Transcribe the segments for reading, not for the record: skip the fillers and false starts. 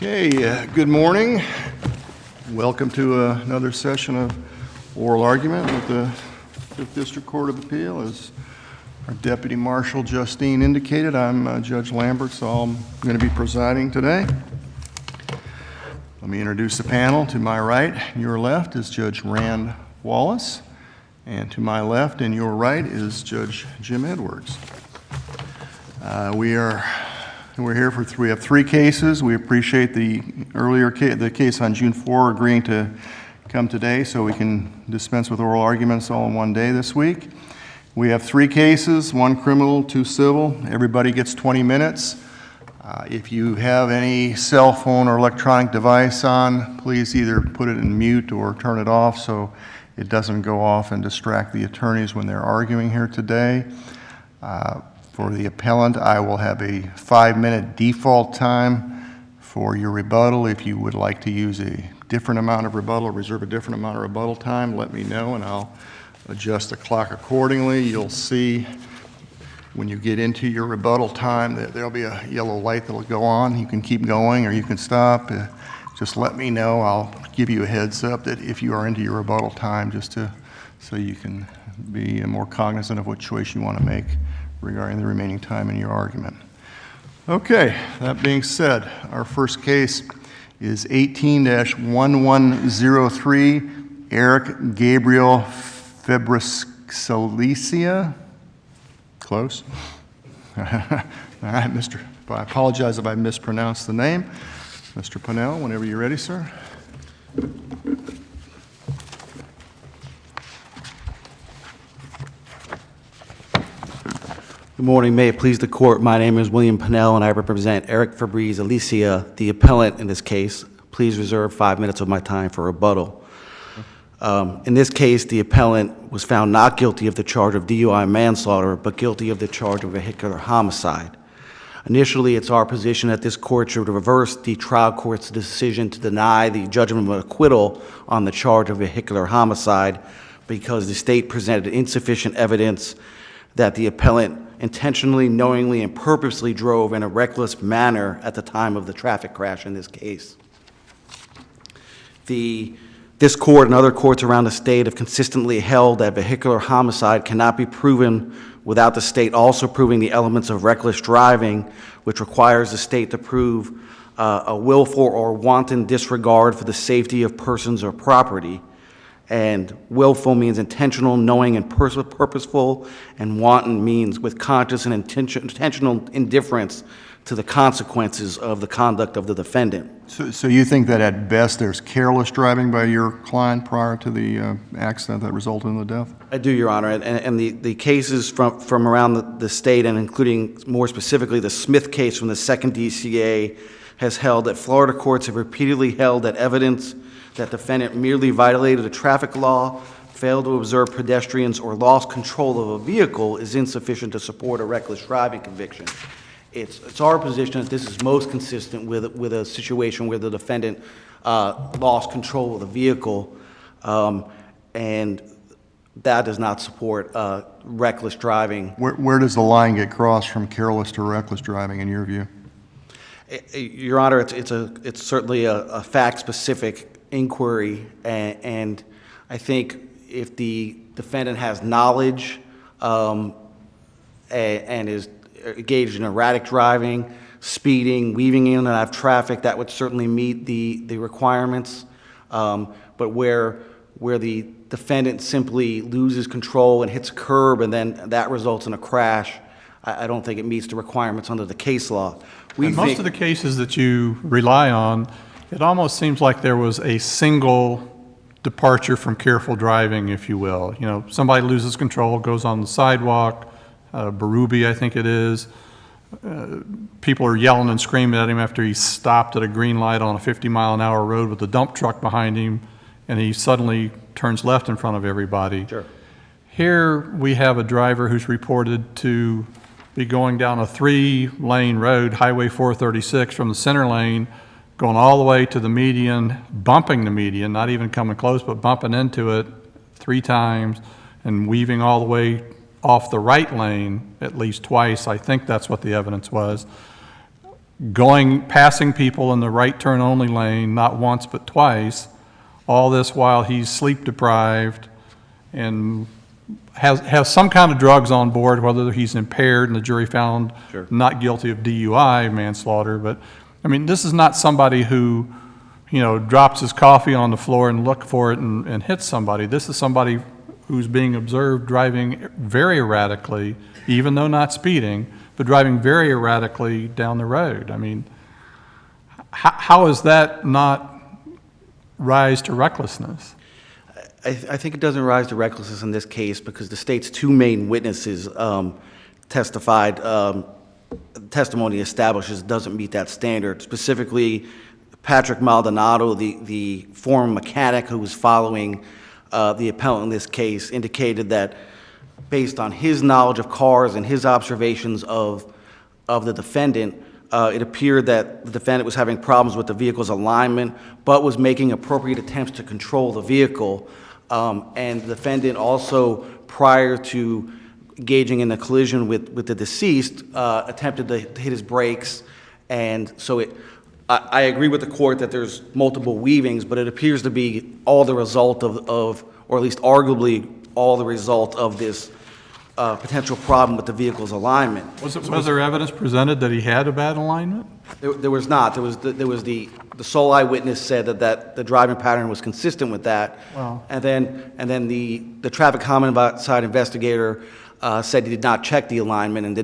Okay, good morning. Welcome to another session of oral argument with the 5th District Court of Appeal. As our Deputy Marshal Justine indicated, I'm Judge Lambert, so I'm going to be presiding today. Let me introduce the panel. To my right and your left is Judge Rand Wallace, and to my left and your right is Judge Jim Edwards. We're here for we have three cases. We appreciate the case on June 4 agreeing to come today so we can dispense with oral arguments all in one day this week. We have three cases, one criminal, two civil. Everybody gets 20 minutes. If you have any cell phone or electronic device on, please either put it in mute or turn it off so it doesn't go off and distract the attorneys when they're arguing here today. For the appellant, I will have a 5-minute default time for your rebuttal. If you would like to use a different amount of rebuttal or reserve a different amount of rebuttal time, let me know and I'll adjust the clock accordingly. You'll see when you get into your rebuttal time that there'll be a yellow light that'll go on. You can keep going or you can stop. Just let me know. I'll give you a heads up that if you are into your rebuttal time, so you can be more cognizant of what choice you want to make regarding the remaining time in your argument. Okay, that being said, our first case is 18-1103, Eric Gabriel FEBRESALICEA. Close. All right, I apologize if I mispronounced the name. Mr. Pennell, whenever you're ready, sir. Good morning. May it please the court. My name is William Pennell, and I represent Eric FEBRESALICEA, the appellant in this case. Please reserve 5 minutes of my time for rebuttal. In this case, the appellant was found not guilty of the charge of DUI manslaughter, but guilty of the charge of vehicular homicide. Initially, it's our position that this court should reverse the trial court's decision to deny the judgment of acquittal on the charge of vehicular homicide because the state presented insufficient evidence that the appellant intentionally, knowingly, and purposely drove in a reckless manner at the time of the traffic crash in this case. This court and other courts around the state have consistently held that vehicular homicide cannot be proven without the state also proving the elements of reckless driving, which requires the state to prove a willful or wanton disregard for the safety of persons or property. And willful means intentional, knowing, and purposeful, and wanton means with conscious and intentional indifference to the consequences of the conduct of the defendant. So you think that at best there's careless driving by your client prior to the accident that resulted in the death? I do, Your Honor, and the cases from around the state, and including more specifically the Smith case from the 2nd DCA, has held that Florida courts have repeatedly held that evidence that defendant merely violated a traffic law, failed to observe pedestrians, or lost control of a vehicle is insufficient to support a reckless driving conviction. It's our position that this is most consistent with a situation where the defendant lost control of the vehicle, and that does not support reckless driving. Where does the line get crossed from careless to reckless driving in your view? Your Honor, it's certainly a fact-specific inquiry, and I think if the defendant has knowledge and is engaged in erratic driving, speeding, weaving in and out of traffic, that would certainly meet the requirements. But where the defendant simply loses control and hits a curb and then that results in a crash, I don't think it meets the requirements under the case law. Most of the cases that you rely on, it almost seems like there was a single departure from careful driving, if you will. You know, somebody loses control, goes on the sidewalk, Berube, I think it is. People are yelling and screaming at him after he stopped at a green light on a 50-mile-an-hour road with a dump truck behind him, and he suddenly turns left in front of everybody. Sure. Here we have a driver who's reported to be going down a 3-lane road, Highway 436, from the center lane, going all the way to the median, bumping the median, not even coming close, but bumping into it 3 times, and weaving all the way off the right lane at least twice. I think that's what the evidence was. passing people in the right turn only lane, not once but twice, all this while he's sleep deprived and has some kind of drugs on board, whether he's impaired and the jury found not guilty of DUI manslaughter. But, I mean, this is not somebody who, drops his coffee on the floor and look for it and hits somebody. This is somebody who's being observed driving very erratically, even though not speeding, but driving very erratically down the road. I mean, how is that not rise to recklessness? I think it doesn't rise to recklessness in this case because the state's two main witnesses testified. Testimony establishes doesn't meet that standard. Specifically, Patrick Maldonado, the former mechanic who was following the appellant in this case, indicated that based on his knowledge of cars and his observations of the defendant, it appeared that the defendant was having problems with the vehicle's alignment, but was making appropriate attempts to control the vehicle. And the defendant also, prior to engaging in a collision with the deceased, attempted to hit his brakes. And so I agree with the court that there's multiple weavings, but it appears to be all the result of or at least arguably all the result of this potential problem with the vehicle's alignment. Was there evidence presented that he had a bad alignment? There was not. There was the sole eyewitness said that the driving pattern was consistent with that. Wow. And then the traffic homicide investigator said he did not check the alignment and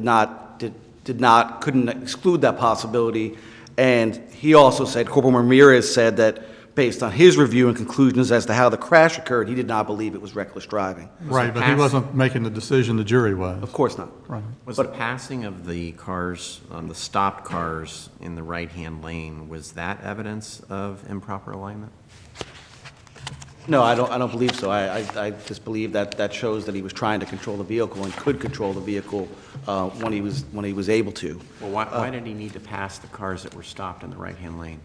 couldn't exclude that possibility. And he also said, Corporal Ramirez said that based on his review and conclusions as to how the crash occurred, he did not believe it was reckless driving. Right, but he wasn't making the decision, the jury was. Of course not. Right. Was the passing of the cars, the stopped cars in the right-hand lane, was that evidence of improper alignment? No, I don't believe so. I just believe that shows that he was trying to control the vehicle and could control the vehicle when he was able to. Well, why did he need to pass the cars that were stopped in the right-hand lane?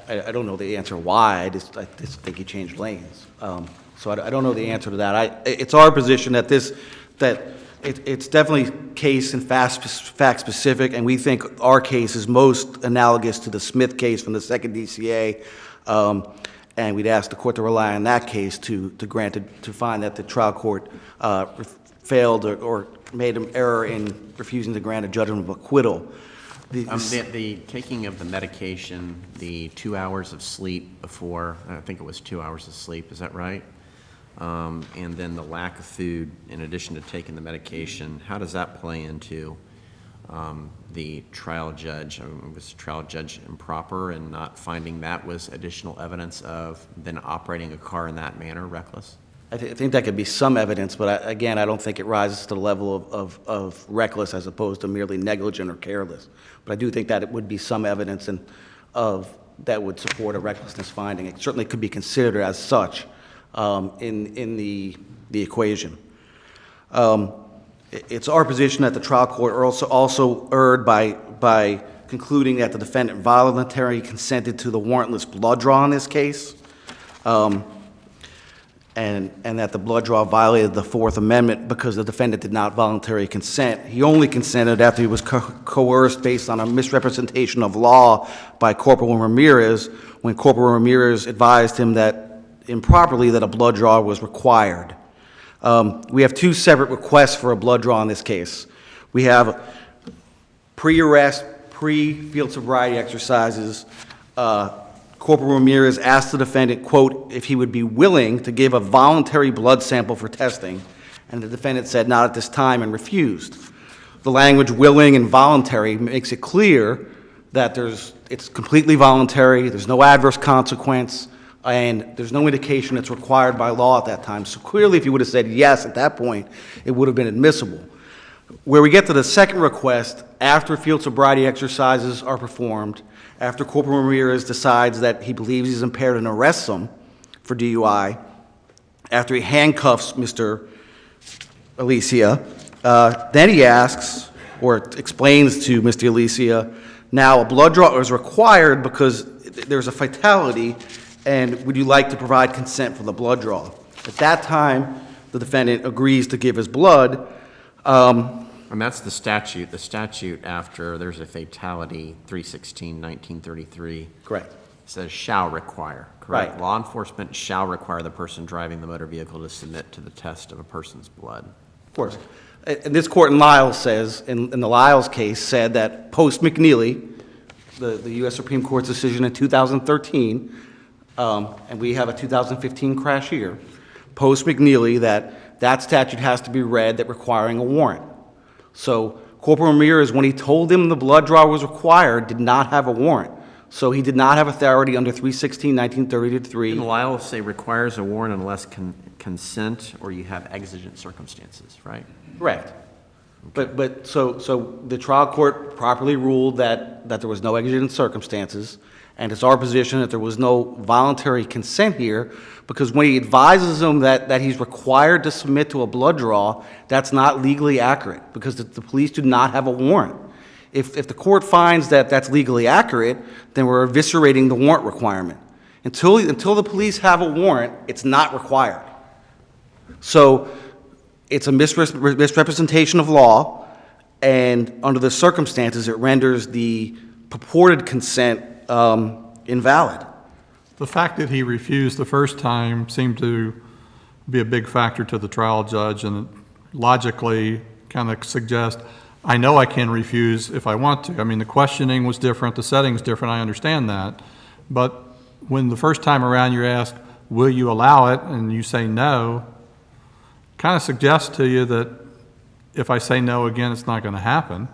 I don't know the answer why. I just think he changed lanes. So I don't know the answer to that. It's our position that it's definitely case and fact specific, and we think our case is most analogous to the Smith case from the second DCA. And we'd ask the court to rely on that case to find that the trial court failed or made an error in refusing to grant a judgment of acquittal. The taking of the medication, the 2 hours of sleep before, I think it was 2 hours of sleep, is that right? And then the lack of food in addition to taking the medication, how does that play into the trial judge? Was the trial judge improper in not finding that was additional evidence of then operating a car in that manner, reckless? I think that could be some evidence, but again, I don't think it rises to the level of reckless as opposed to merely negligent or careless. But I do think that it would be some evidence that would support a recklessness finding. It certainly could be considered as such in the equation. It's our position that the trial court also erred by concluding that the defendant voluntarily consented to the warrantless blood draw in this case. And that the blood draw violated the Fourth Amendment because the defendant did not voluntarily consent. He only consented after he was coerced based on a misrepresentation of law by Corporal Ramirez when Corporal Ramirez advised him that improperly that a blood draw was required. We have two separate requests for a blood draw in this case. We have pre-arrest, pre-field sobriety exercises. Corporal Ramirez asked the defendant, quote, if he would be willing to give a voluntary blood sample for testing, and the defendant said not at this time and refused. The language willing and voluntary makes it clear that it's completely voluntary, there's no adverse consequence, and there's no indication it's required by law at that time. So clearly if he would have said yes at that point, it would have been admissible. Where we get to the second request, after field sobriety exercises are performed, after Corporal Ramirez decides that he believes he's impaired and arrests him for DUI, after he handcuffs Mr. Alicia, then he asks or explains to Mr. Alicia, now a blood draw is required because there's a fatality, and would you like to provide consent for the blood draw? At that time, the defendant agrees to give his blood. And that's the statute. The statute after there's a fatality, 316/1933. Correct. Says shall require, correct? Right. Law enforcement shall require the person driving the motor vehicle to submit to the test of a person's blood. Of course. And this court in Lyles says, in the Lyles case, said that post-McNeely, the U.S. Supreme Court's decision in 2013, and we have a 2015 crash here, post-McNeely, that statute has to be read that requiring a warrant. So Corporal Ramirez, when he told him the blood draw was required, did not have a warrant. So he did not have authority under 316/1933. Didn't Lyle say requires a warrant unless consent or you have exigent circumstances, right? Correct. But so the trial court properly ruled that there was no exigent circumstances, and it's our position that there was no voluntary consent here, because when he advises him that he's required to submit to a blood draw, that's not legally accurate, because the police do not have a warrant. If the court finds that that's legally accurate, then we're eviscerating the warrant requirement. Until the police have a warrant, it's not required. So it's a misrepresentation of law, and under the circumstances, it renders the purported consent invalid. The fact that he refused the first time seemed to be a big factor to the trial judge, and logically kind of suggest, I know I can refuse if I want to. I mean, the questioning was different, the setting's different, I understand that. But when the first time around you're asked, will you allow it, and you say no, kind of suggests to you that if I say no again, it's not going to happen.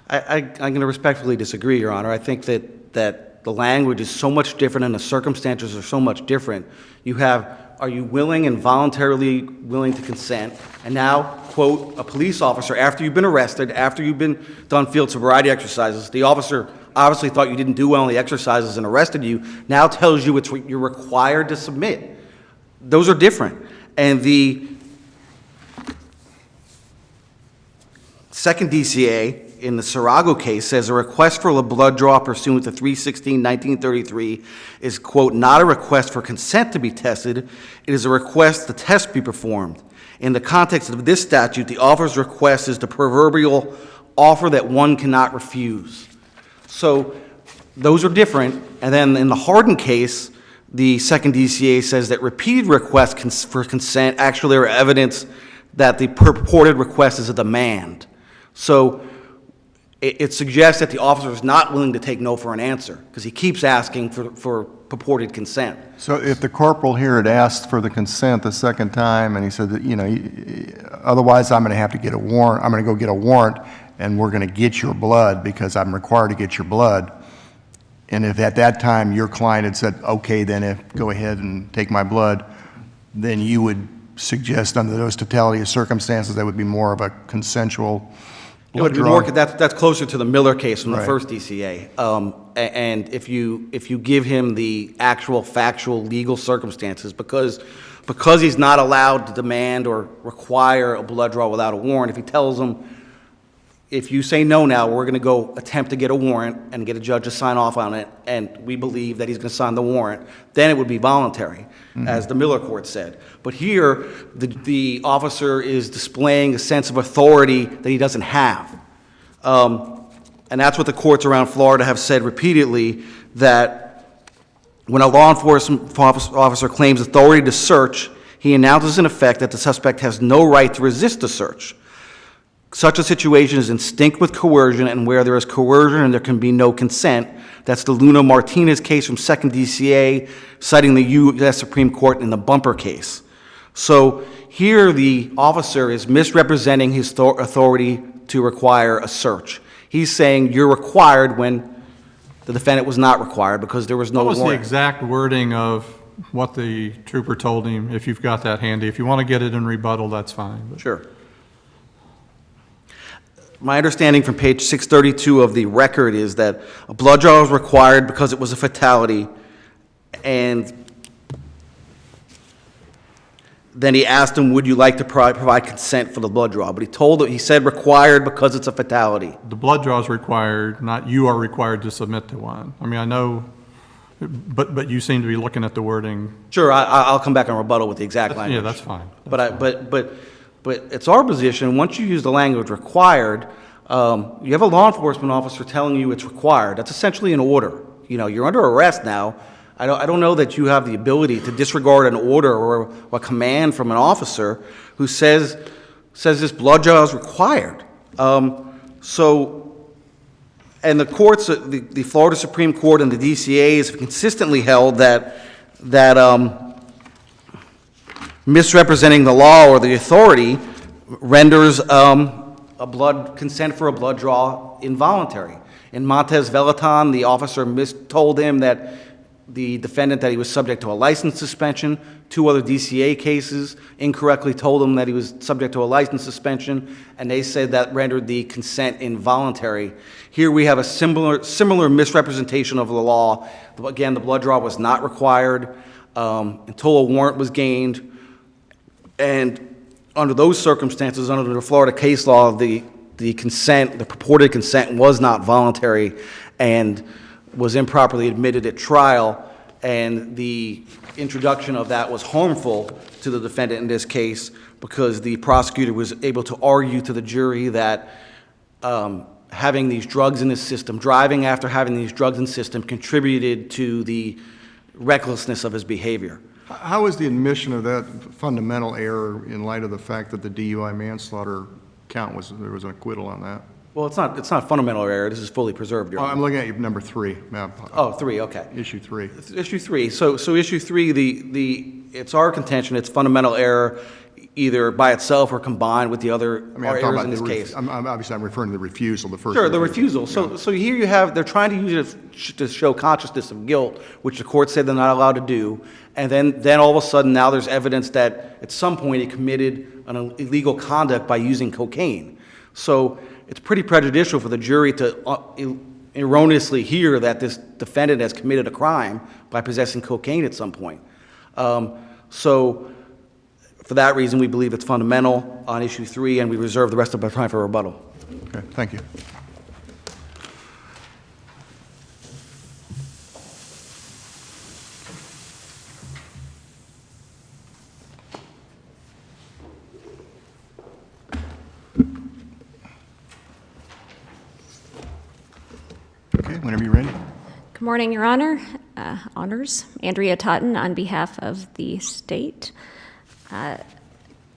I'm going to respectfully disagree, Your Honor. I think that the language is so much different and the circumstances are so much different. You have, are you willing and voluntarily willing to consent? And now, quote, a police officer, after you've been arrested, after you've been done field sobriety exercises, the officer obviously thought you didn't do well in the exercises and arrested you, now tells you you're required to submit. Those are different. And the second DCA in the Sarago case says a request for a blood draw pursuant to 316/1933 is, quote, not a request for consent to be tested. It is a request the test be performed. In the context of this statute, the officer's request is the proverbial offer that one cannot refuse. So those are different. And then in the Hardin case, the second DCA says that repeated requests for consent actually are evidence that the purported request is a demand. So it suggests that the officer is not willing to take no for an answer, because he keeps asking for purported consent. So if the corporal here had asked for the consent the second time, and he said that, you know, otherwise I'm going to have to get a warrant, I'm going to go get a warrant, and we're going to get your blood because I'm required to get your blood, and if at that time your client had said, okay, then go ahead and take my blood, then you would suggest under those totality of circumstances that would be more of a consensual It would be more, that's closer to the Miller case from the Right. first DCA. And if you give him the actual factual legal circumstances, because he's not allowed to demand or require a blood draw without a warrant, if he tells them, if you say no now, we're going to go attempt to get a warrant and get a judge to sign off on it, and we believe that he's going to sign the warrant, then it would be voluntary, as the Miller court said. But here, the officer is displaying a sense of authority that he doesn't have. And that's what the courts around Florida have said repeatedly, that when a law enforcement officer claims authority to search, he announces in effect that the suspect has no right to resist the search. Such a situation is instinct with coercion, and where there is coercion and there can be no consent. That's the Luna Martinez case from 2nd DCA, citing the U.S. Supreme Court in the Bumper case. So here the officer is misrepresenting his authority to require a search. He's saying you're required when the defendant was not required because there was no What was warrant. the exact wording of what the trooper told him, if you've got that handy? If you want to get it in rebuttal, that's fine. But Sure. My understanding from page 632 of the record is that a blood draw was required because it was a fatality, and then he asked him, would you like to provide consent for the blood draw? But he said required because it's a fatality. the blood draw is required, not you are required to submit to one. I mean, I know, but you seem to be looking at the wording. Sure, I'll come back on rebuttal with the exact language. Yeah, that's fine. But But it's our position, once you use the language required, you have a law enforcement officer telling you it's required. That's essentially an order. You know, you're under arrest now. I don't know that you have the ability to disregard an order or a command from an officer who says this blood draw is required. And the courts, the Florida Supreme Court and the DCAs have consistently held that misrepresenting the law or the authority renders consent for a blood draw involuntary. In Montez Velaton, the officer told him that the defendant that he was subject to a license suspension. 2 other DCA cases incorrectly told him that he was subject to a license suspension, and they said that rendered the consent involuntary. Here we have a similar misrepresentation of the law. Again, the blood draw was not required until a warrant was gained. And under those circumstances, under the Florida case law, the purported consent was not voluntary and was improperly admitted at trial, and the introduction of that was harmful to the defendant in this case because the prosecutor was able to argue to the jury that having these drugs in his system, driving after having these drugs in the system, contributed to the recklessness of his behavior. How is the admission of that fundamental error in light of the fact that the DUI manslaughter count there was an acquittal on that? Well, it's not fundamental error. This is fully preserved, Your Honor. I'm looking at number 3. Oh, 3, okay. Issue 3. Issue 3. So issue 3, it's our contention, it's fundamental error either by itself or combined with the other errors in this case. Obviously, I'm referring to the refusal, the first. Sure, the refusal. So here you have, they're trying to use it to show consciousness of guilt, which the court said they're not allowed to do. And then all of a sudden now there's evidence that at some point he committed an illegal conduct by using cocaine. So it's pretty prejudicial for the jury to erroneously hear that this defendant has committed a crime by possessing cocaine at some point. So for that reason, we believe it's fundamental on issue 3, and we reserve the rest of our time for rebuttal. Okay, thank you. Okay, whenever you're ready. Good morning, Your Honor. Honors. Andrea Totten on behalf of the state.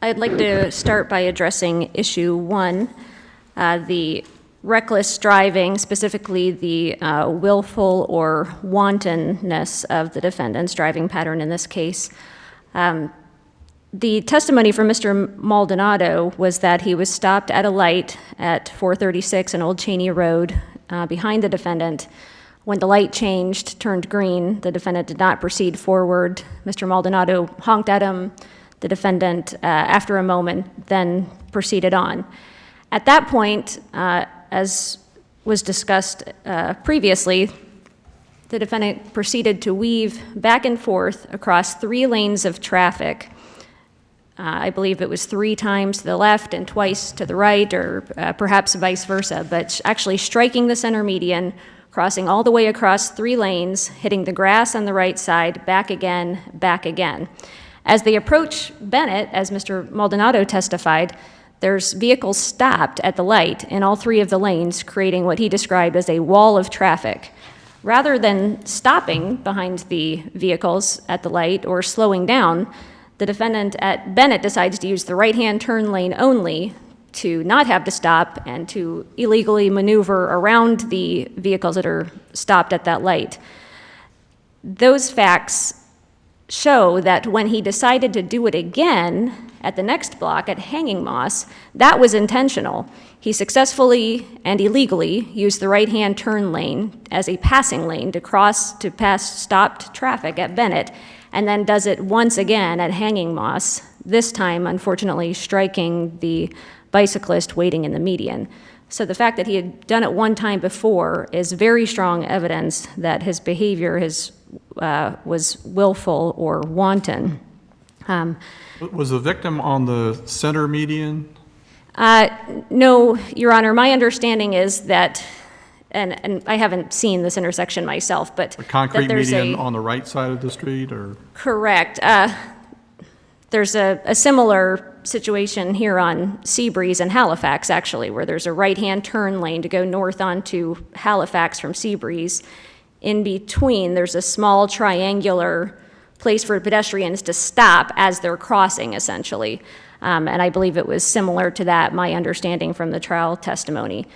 I'd like to start by addressing issue 1, the reckless driving, specifically the willful or wantonness of the defendant's driving pattern in this case. The testimony from Mr. Maldonado was that he was stopped at a light at 436 on Old Cheney Road behind the defendant. When the light changed, turned green, the defendant did not proceed forward. Mr. Maldonado honked at him. The defendant, after a moment, then proceeded on. At that point, as was discussed previously, the defendant proceeded to weave back and forth across 3 lanes of traffic. I believe it was 3 times to the left and twice to the right, or perhaps vice versa, but actually striking the center median, crossing all the way across 3 lanes, hitting the grass on the right side, back again, back again. As they approach Bennett, as Mr. Maldonado testified, there's vehicles stopped at the light in all 3 of the lanes, creating what he described as a wall of traffic. Rather than stopping behind the vehicles at the light or slowing down, the defendant at Bennett decides to use the right-hand turn lane only to not have to stop and to illegally maneuver around the vehicles that are stopped at that light. Those facts show that when he decided to do it again at the next block at Hanging Moss, that was intentional. He successfully and illegally used the right-hand turn lane as a passing lane to pass stopped traffic at Bennett, and then does it once again at Hanging Moss, this time, unfortunately, striking the bicyclist waiting in the median. So the fact that he had done it one time before is very strong evidence that his behavior was willful or wanton. Was the victim on the center median? No, Your Honor. My understanding is that, and I haven't seen this intersection myself, but A concrete that there's median on the right side of the street, or? Correct. There's a similar situation here on Seabreeze and Halifax, actually, where there's a right-hand turn lane to go north onto Halifax from Seabreeze. In between, there's a small triangular place for pedestrians to stop as they're crossing, essentially. And I believe it was similar to that, my understanding from the trial testimony.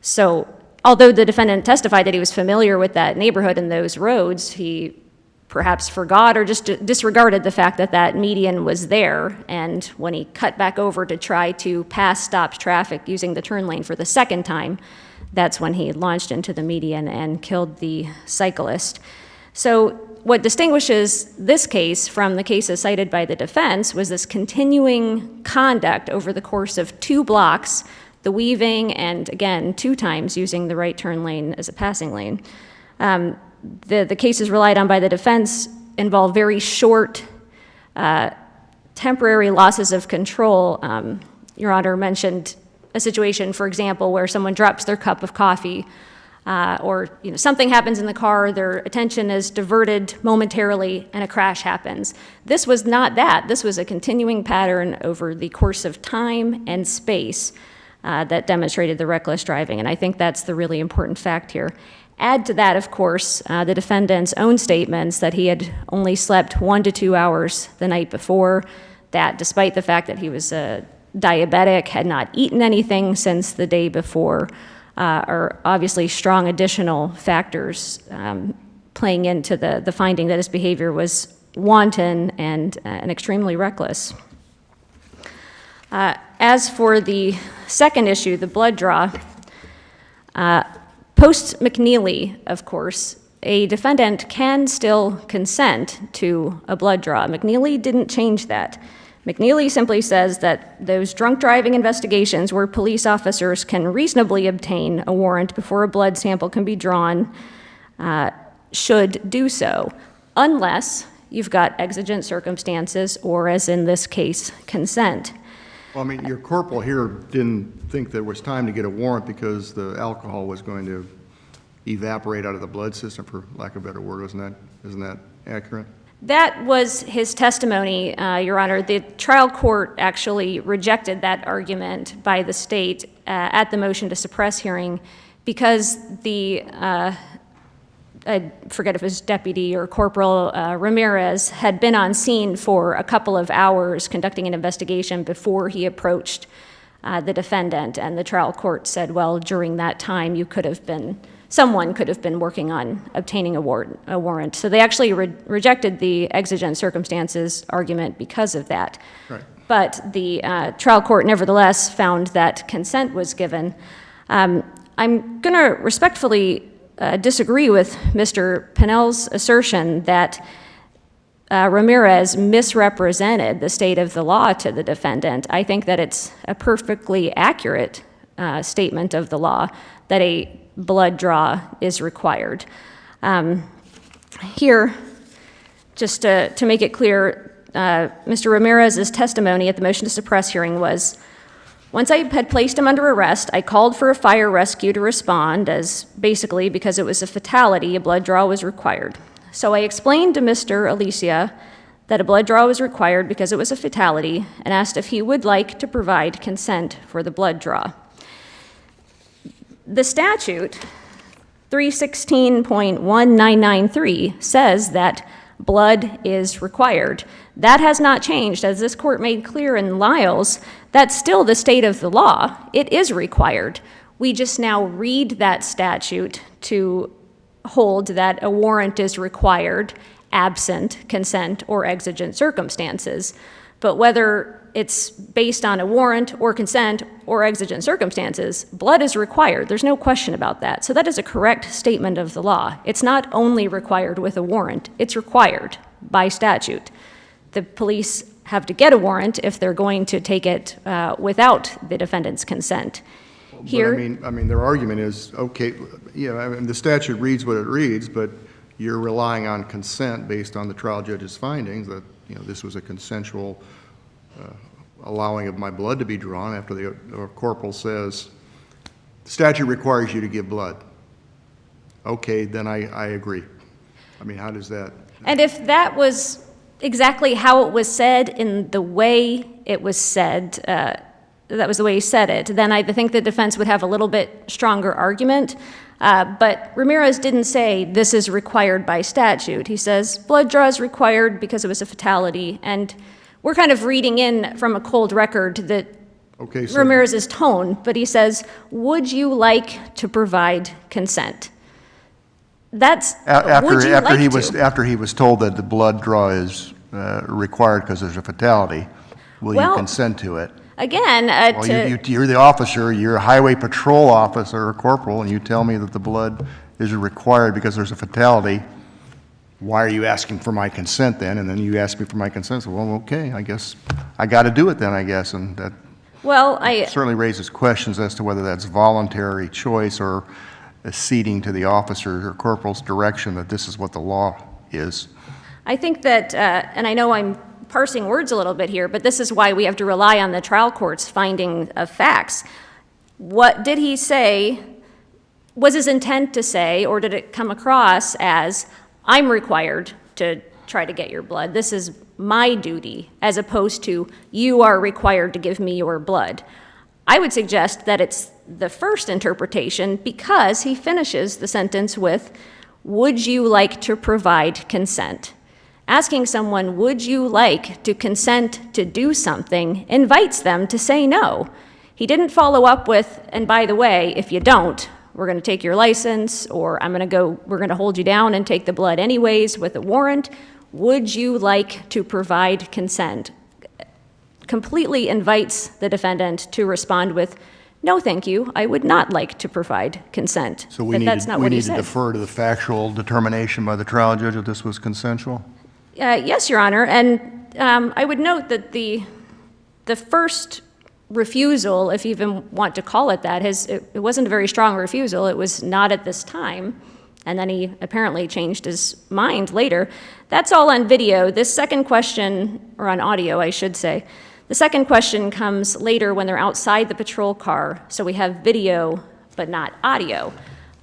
So although the defendant testified that he was familiar with that neighborhood and those roads, he perhaps forgot or just disregarded the fact that that median was there. And when he cut back over to try to pass stopped traffic using the turn lane for the second time, that's when he launched into the median and killed the cyclist. So what distinguishes this case from the cases cited by the defense was this continuing conduct over the course of 2 blocks, the weaving, and again, 2 times using the right turn lane as a passing lane. The cases relied on by the defense involve very short, temporary losses of control. Your Honor mentioned a situation, for example, where someone drops their cup of coffee, or something happens in the car, their attention is diverted momentarily, and a crash happens. This was not that. This was a continuing pattern over the course of time and space that demonstrated the reckless driving, and I think that's the really important fact here. Add to that, of course, the defendant's own statements that he had only slept 1 to 2 hours the night before, that despite the fact that he was diabetic, had not eaten anything since the day before, are obviously strong additional factors playing into the finding that his behavior was wanton and extremely reckless. As for the second issue, the blood draw, post-McNeely, of course, a defendant can still consent to a blood draw. McNeely didn't change that. McNeely simply says that those drunk driving investigations where police officers can reasonably obtain a warrant before a blood sample can be drawn should do so, unless you've got exigent circumstances or, as in this case, consent. Well, I mean, your corporal here didn't think there was time to get a warrant because the alcohol was going to evaporate out of the blood system, for lack of a better word. Isn't that accurate? That was his testimony, Your Honor. The trial court actually rejected that argument by the state at the motion to suppress hearing because I forget if it was Deputy or Corporal Ramirez had been on scene for a couple of hours conducting an investigation before he approached the defendant, and the trial court said, well, during that time someone could have been working on obtaining a warrant. So they actually rejected the exigent circumstances argument because of that. Right. But the trial court nevertheless found that consent was given. I'm going to respectfully disagree with Mr. Pennell's assertion that Ramirez misrepresented the state of the law to the defendant. I think that it's a perfectly accurate statement of the law that a blood draw is required. Here, just to make it clear, Mr. Ramirez's testimony at the motion to suppress hearing was, once I had placed him under arrest, I called for a fire rescue to respond, as basically because it was a fatality, a blood draw was required. So I explained to Mr. Alicia that a blood draw was required because it was a fatality and asked if he would like to provide consent for the blood draw. The statute, 316.1993, says that blood is required. That has not changed. As this court made clear in Lyles, that's still the state of the law. It is required. We just now read that statute to hold that a warrant is required absent consent or exigent circumstances. But whether it's based on a warrant or consent or exigent circumstances, blood is required. There's no question about that. So that is a correct statement of the law. It's not only required with a warrant, it's required by statute. The police have to get a warrant if they're going to take it without the defendant's consent. Here, But I mean, their argument is, okay, the statute reads what it reads, but you're relying on consent based on the trial judge's findings that, this was a consensual allowing of my blood to be drawn after the corporal says, the statute requires you to give blood. Okay, then I agree. I mean, how does that? and if that was exactly how it was said in the way it was said, that was the way he said it, then I think the defense would have a little bit stronger argument. But Ramirez didn't say this is required by statute. He says blood draw is required because it was a fatality. And we're kind of reading in from a cold record that Okay, so Ramirez's tone, but he says, would you like to provide consent? That's, would you like to? after he was told that the blood draw is required because there's a fatality, will you Well, consent to it? Again, Well, you're the officer, you're a highway patrol officer or corporal, and you tell me that the blood is required because there's a fatality. Why are you asking for my consent then? And then you ask me for my consent. So, well, okay, I guess I got to do it then, I guess. And that well, certainly raises questions as to whether that's voluntary choice or acceding to the officer or corporal's direction that this is what the law is. I think that, and I know I'm parsing words a little bit here, but this is why we have to rely on the trial court's finding of facts. What did he say? Was his intent to say, or did it come across as, I'm required to try to get your blood, this is my duty, as opposed to, you are required to give me your blood? I would suggest that it's the first interpretation because he finishes the sentence with, would you like to provide consent? Asking someone, would you like to consent to do something, invites them to say no. He didn't follow up with, and by the way, if you don't, we're going to take your license, or we're going to hold you down and take the blood anyways with a warrant. Would you like to provide consent? Completely invites the defendant to respond with, no, thank you, I would not like to provide consent. So we But that's not what he need to said. defer to the factual determination by the trial judge that this was consensual? Yes, Your Honor, and I would note that the first refusal, if you even want to call it that, it wasn't a very strong refusal. It was not at this time, and then he apparently changed his mind later. That's all on video. This second question, or on audio, I should say, the second question comes later when they're outside the patrol car, so we have video but not audio.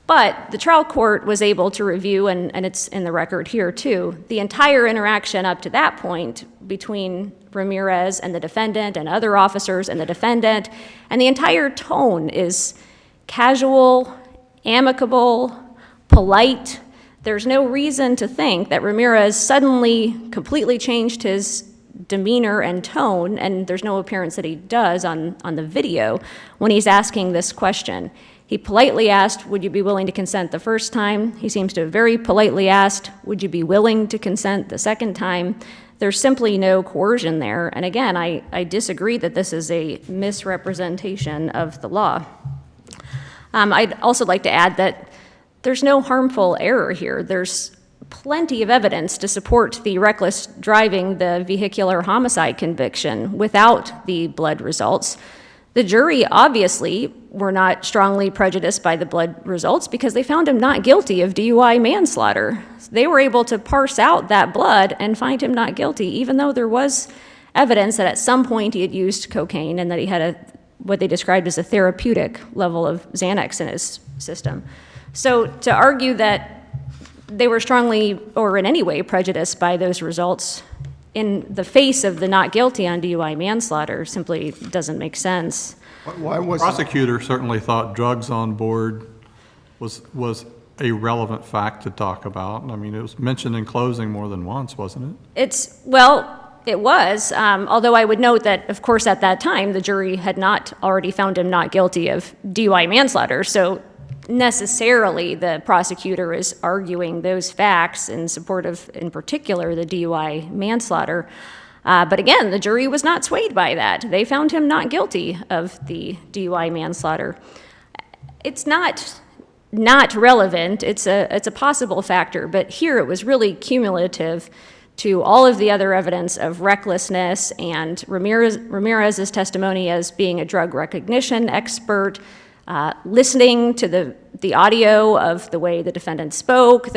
But the trial court was able to review, and it's in the record here too, the entire interaction up to that point between Ramirez and the defendant and other officers and the defendant, and the entire tone is casual, amicable, polite. There's no reason to think that Ramirez suddenly completely changed his demeanor and tone, and there's no appearance that he does on the video when he's asking this question. He politely asked, would you be willing to consent the first time? He seems to have very politely asked, would you be willing to consent the second time? There's simply no coercion there. And again, I disagree that this is a misrepresentation of the law. I'd also like to add that there's no harmful error here. There's plenty of evidence to support the reckless driving, the vehicular homicide conviction without the blood results. The jury obviously were not strongly prejudiced by the blood results because they found him not guilty of DUI manslaughter. They were able to parse out that blood and find him not guilty, even though there was evidence that at some point he had used cocaine and that he had what they described as a therapeutic level of Xanax in his system. So to argue that they were strongly or in any way prejudiced by those results in the face of the not guilty on DUI manslaughter simply doesn't make sense. Why was Prosecutor certainly thought drugs on board was a relevant fact to talk about. I mean, it was mentioned in closing more than once, wasn't it? It was, although I would note that, of course, at that time, the jury had not already found him not guilty of DUI manslaughter, so necessarily the prosecutor is arguing those facts in support of, in particular, the DUI manslaughter. But again, the jury was not swayed by that. They found him not guilty of the DUI manslaughter. It's not relevant. It's a possible factor, but here it was really cumulative to all of the other evidence of recklessness and Ramirez's testimony as being a drug recognition expert, listening to the audio of the way the defendant spoke,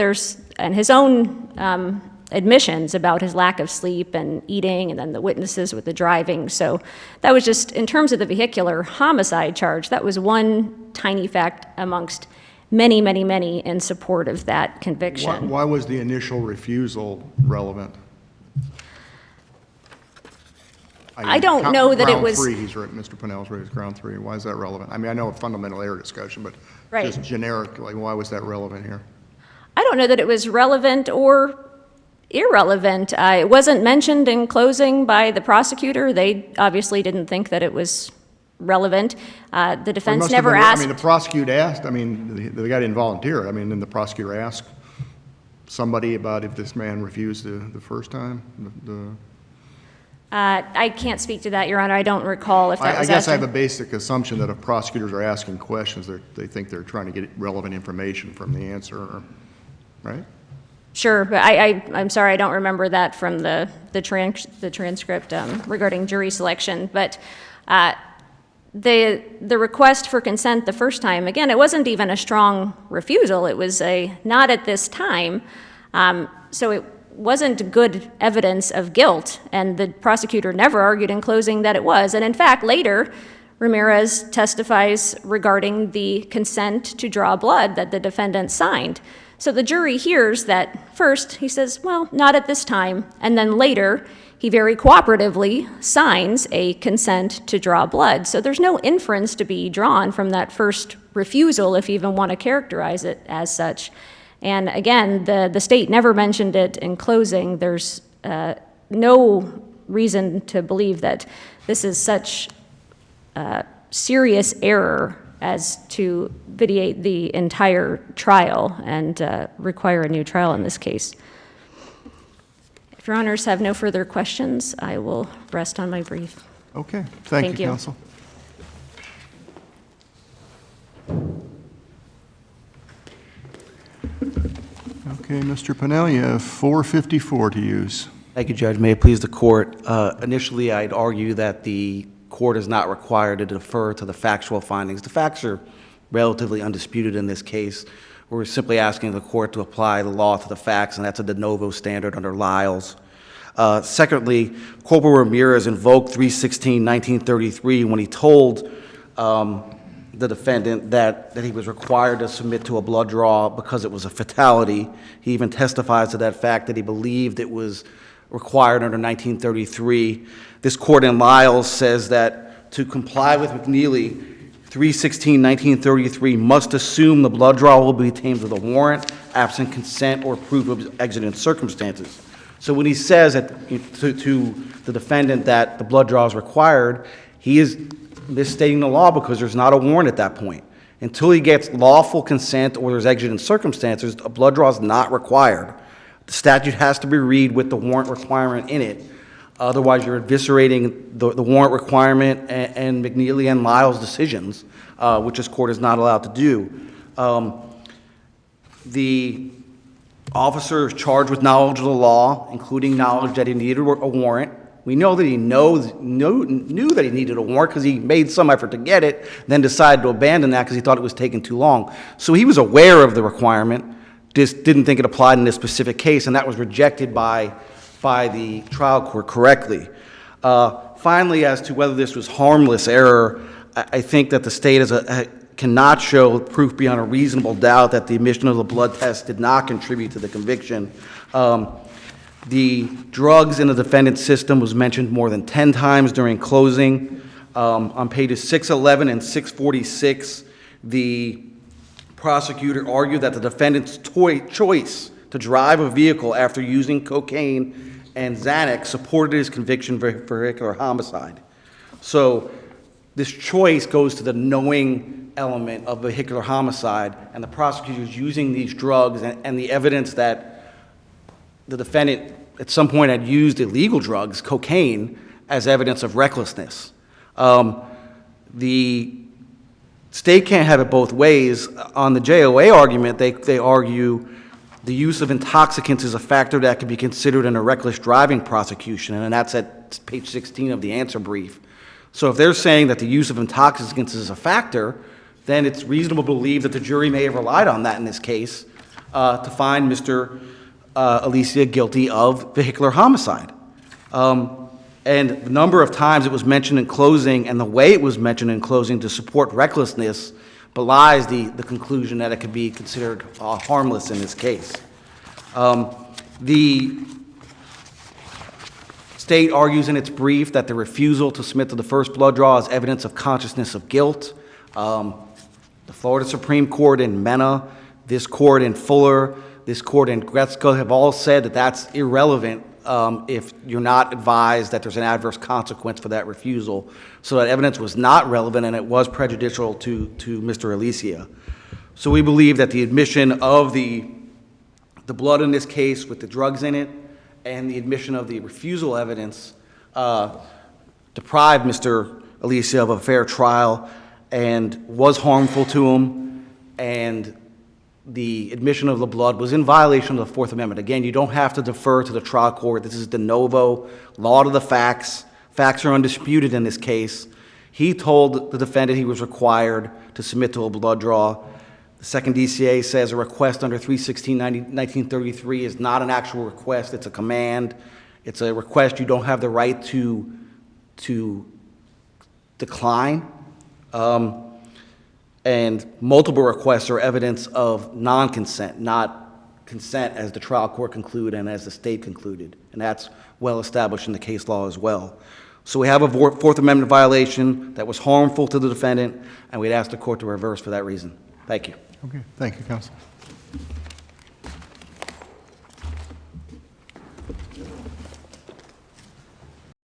and his own admissions about his lack of sleep and eating, and then the witnesses with the driving. So that was just, in terms of the vehicular homicide charge, that was one tiny fact amongst many, many, many in support of that conviction. Why was the initial refusal relevant? I don't know that it was- Ground three, Mr. Pennell's raised ground three. Why is that relevant? I mean, I know a fundamental error discussion, but Right. just generic, like, why was that relevant here? I don't know that it was relevant or irrelevant. It wasn't mentioned in closing by the prosecutor. They obviously didn't think that it was relevant. The Well, it defense must have never been- asked. I mean, the prosecutor asked, I mean, the guy didn't volunteer. I mean, then the prosecutor asked somebody about if this man refused the first time? I can't speak to that, Your Honor. I don't recall if that I was guess asked. I have a basic assumption that if prosecutors are asking questions, they think they're trying to get relevant information from the answer, right? Sure, but I'm sorry, I don't remember that from the transcript regarding jury selection. But the request for consent the first time, again, it wasn't even a strong refusal. It was a not at this time. So it wasn't good evidence of guilt, and the prosecutor never argued in closing that it was. And in fact, later, Ramirez testifies regarding the consent to draw blood that the defendant signed. So the jury hears that first, he says, well, not at this time, and then later, he very cooperatively signs a consent to draw blood. So there's no inference to be drawn from that first refusal, if you even want to characterize it as such. And again, the state never mentioned it in closing. There's no reason to believe that this is such serious error as to vitiate the entire trial and require a new trial in this case. If Your Honors have no further questions, I will rest on my brief. Okay, Thank thank you, you. counsel. Okay, Mr. Pennell, you have 454 to use. Thank you, Judge. May it please the court. Initially, I'd argue that the court is not required to defer to the factual findings. The facts are relatively undisputed in this case. We're simply asking the court to apply the law to the facts, and that's a de novo standard under Lyles. Secondly, Corporal Ramirez invoked 316-1933 when he told the defendant that he was required to submit to a blood draw because it was a fatality. He even testifies to that fact that he believed it was required under 1933. This court in Lyles says that to comply with McNeely, 316-1933 must assume the blood draw will be obtained with a warrant, absent consent or proof of exigent circumstances. So when he says that to the defendant that the blood draw is required, he is misstating the law because there's not a warrant at that point. Until he gets lawful consent or there's exigent circumstances, a blood draw is not required. The statute has to be read with the warrant requirement in it. Otherwise, you're eviscerating the warrant requirement and McNeely and Lyles' decisions, which this court is not allowed to do. The officer is charged with knowledge of the law, including knowledge that he needed a warrant. We know that he knew that he needed a warrant because he made some effort to get it, then decided to abandon that because he thought it was taking too long. So he was aware of the requirement, just didn't think it applied in this specific case, and that was rejected by the trial court correctly. Finally, as to whether this was harmless error, I think that the state cannot show proof beyond a reasonable doubt that the omission of the blood test did not contribute to the conviction. The drugs in the defendant's system was mentioned more than 10 times during closing. On pages 611 and 646, the prosecutor argued that the defendant's choice to drive a vehicle after using cocaine and Xanax supported his conviction for vehicular homicide. So this choice goes to the knowing element of vehicular homicide, and the prosecutor is using these drugs and the evidence that the defendant at some point had used illegal drugs, cocaine, as evidence of recklessness. The state can't have it both ways. On the JOA argument, they argue the use of intoxicants is a factor that could be considered in a reckless driving prosecution, and that's at page 16 of the answer brief. So if they're saying that the use of intoxicants is a factor, then it's reasonable to believe that the jury may have relied on that in this case to find Mr. Alicia guilty of vehicular homicide. And the number of times it was mentioned in closing and the way it was mentioned in closing to support recklessness belies the conclusion that it could be considered harmless in this case. The State argues in its brief that the refusal to submit to the first blood draw is evidence of consciousness of guilt. The Florida Supreme Court in Mena, this court in Fuller, this court in Gretzko have all said that that's irrelevant if you're not advised that there's an adverse consequence for that refusal. So that evidence was not relevant and it was prejudicial to Mr. Alicia. So we believe that the admission of the blood in this case with the drugs in it and the admission of the refusal evidence deprived Mr. Alicia of a fair trial and was harmful to him, and the admission of the blood was in violation of the Fourth Amendment. Again, you don't have to defer to the trial court. This is de novo, law to the facts. Facts are undisputed in this case. He told the defendant he was required to submit to a blood draw. The second DCA says a request under 316-1933 is not an actual request, it's a command. It's a request you don't have the right to decline. And multiple requests are evidence of non-consent, not consent as the trial court concluded and as the state concluded. And that's well established in the case law as well. So we have a Fourth Amendment violation that was harmful to the defendant, and we'd ask the court to reverse for that reason. Thank you. Okay, thank you, counsel.